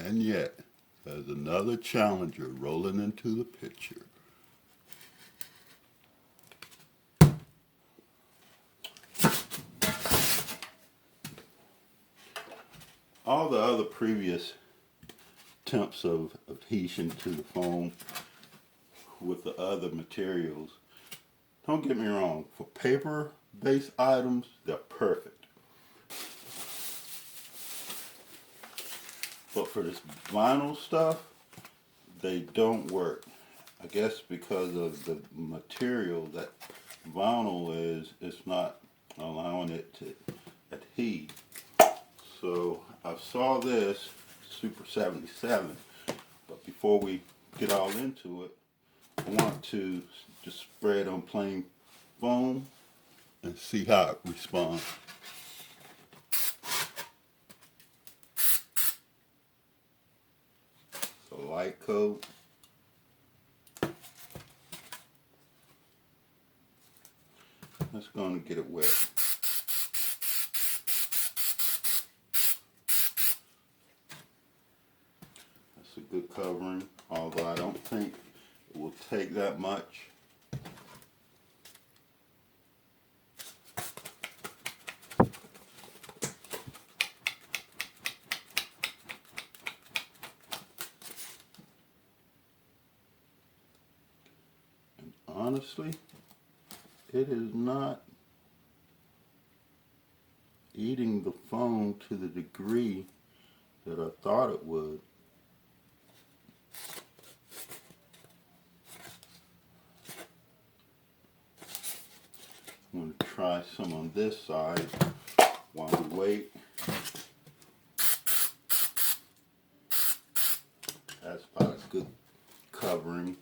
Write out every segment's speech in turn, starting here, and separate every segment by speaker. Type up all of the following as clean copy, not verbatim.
Speaker 1: And yet, there's another challenger rolling into the picture. All the other previous attempts of adhesion to the foam with the other materials, don't get me wrong, for paper-based items, they're perfect. But for this vinyl stuff, they don't work. I guess because of the material that vinyl is, it's not allowing it to adhere. So I saw this Super 77, but before we get all into it, I want to just spray it on plain foam and see how it responds. It's a light coat. That's going to get it wet. That's a good covering, although I don't think it will take that much. And honestly, it is not eating the foam to the degree that I thought it would. I'm going to try some on this side while we wait. That's about as good covering.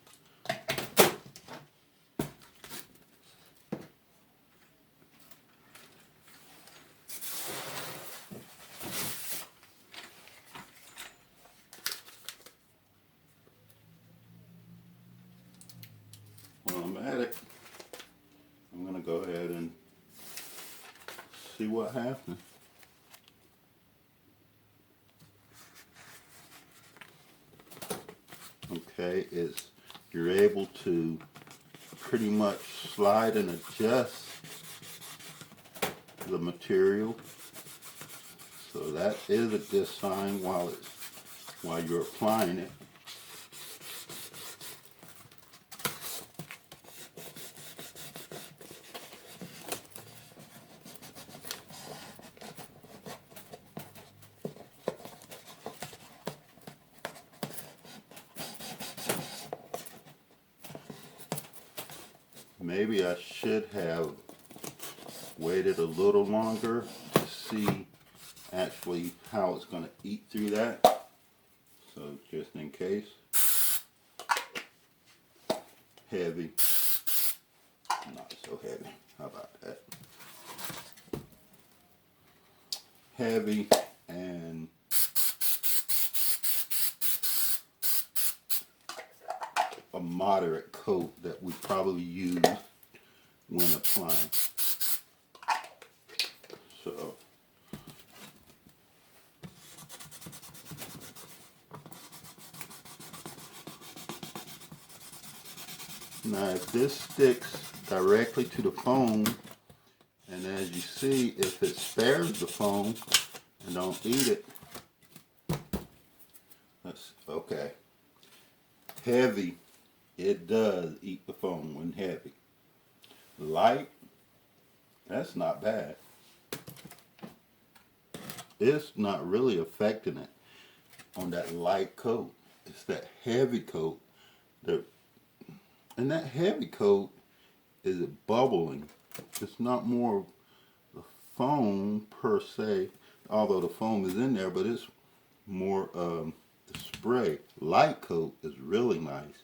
Speaker 1: While I'm at it, I'm going to go ahead and see what happens. Okay, you're able to pretty much slide and adjust the material. So that is a good sign while you're applying it. Maybe I should have waited a little longer to see actually how it's going to eat through that. So just in case. Heavy. Not so heavy. How about that? Heavy and a moderate coat that we probably use when applying. So now if this sticks directly to the foam, and as you see, if it spares the foam and don't eat it, that's okay. Heavy, it does eat the foam when heavy. Light, that's not bad. It's not really affecting it on that light coat. It's that heavy coat and that heavy coat is bubbling. It's not more the foam per se, although the foam is in there, but it's more the spray. Light coat is really nice.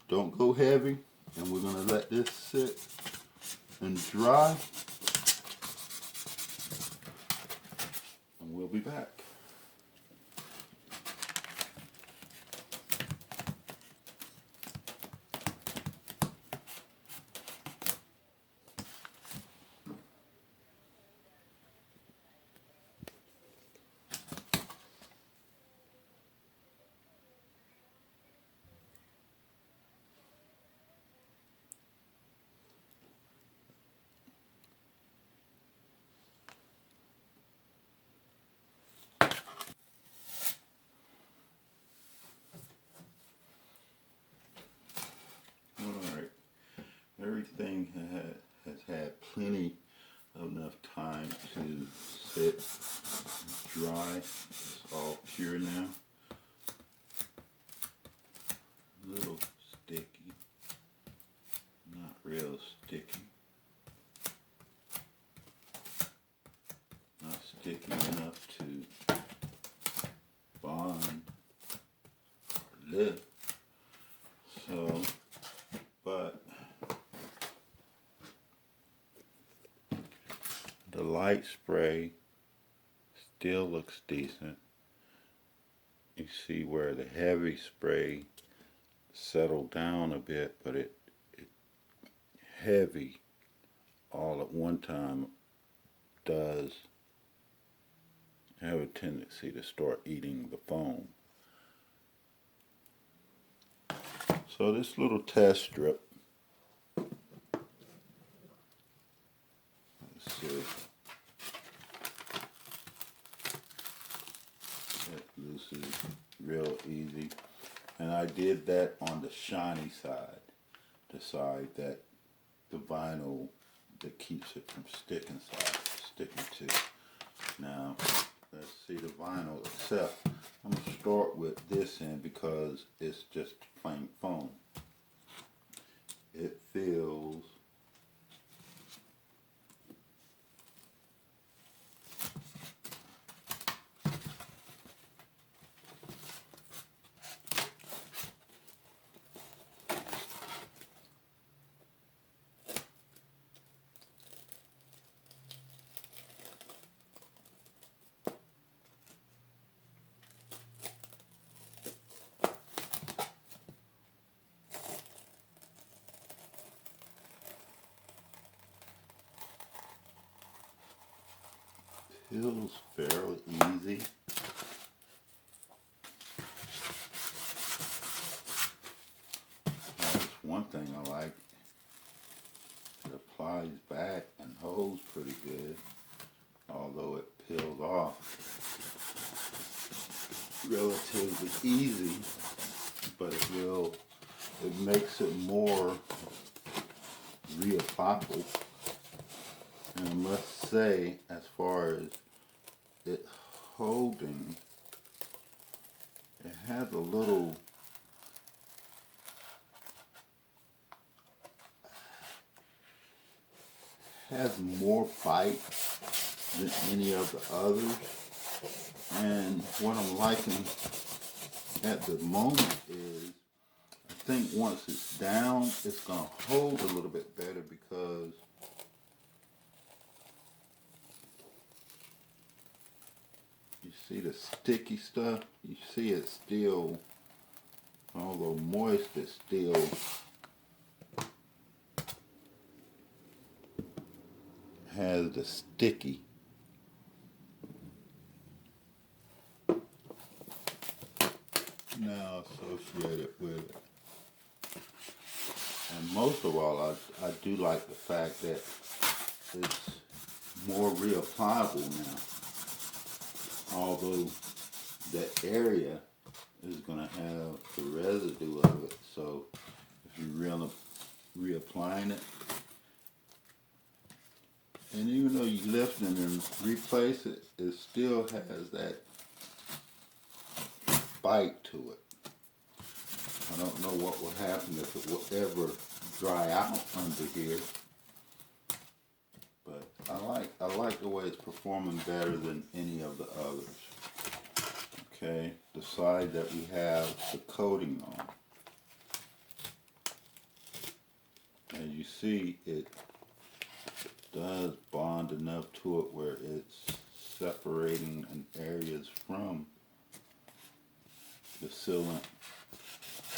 Speaker 1: Don't go heavy, and we're going to let this sit and dry, and we'll be back. everything has had plenty of enough time to sit, dry. It's all pure now. A little sticky, not real sticky. Not sticky enough to bond or lift. So, but the light spray still looks decent. You see where the heavy spray settled down a bit, but it heavy all at one time does have a tendency to start eating the foam. So this little test strip, let's see, it looses real easy. And I did that on the shiny side, the side that the vinyl that keeps it from sticking to. Now, let's see the vinyl itself. I'm going to start with this end because it's just plain foam. It feels fairly easy. That's one thing I like. It applies back and holds pretty good, although it peels off relatively easy, but it makes it more reapplicable. And I must say, as far as it holding, it has a little more bite than any of the others. And what I'm liking at the moment is, I think once it's down, it's going to hold a little bit better because you see the sticky stuff, you see it's still, although moist, it's still has the sticky. Now associated with it. And most of all, I do like the fact that it's more reapplicable now. Although that area is going to have the residue of it. So if you're reapplying it, and even though you lift it and replace it, it still has that bite to it. I don't know what will happen if it will ever dry out under here, but I like the way it's performing better than any of the others. Okay, the side that we have the coating on. As you see, it does bond enough to it where it's separating in areas from the sealant.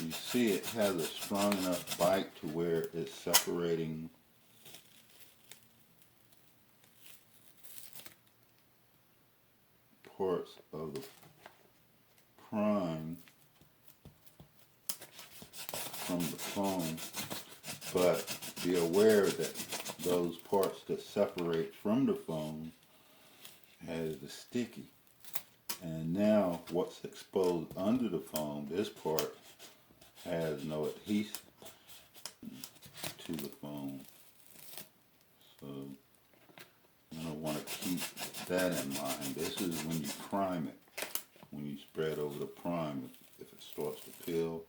Speaker 1: You see it has a strong enough bite to where it's separating parts of the prime from the foam, but be aware that those parts that separate from the foam has the sticky. And now what's exposed under the foam, this part has no adhesive to the foam. So you're going to want to keep that in mind. This is when you prime it. When you spread over the prime, if it starts to peel,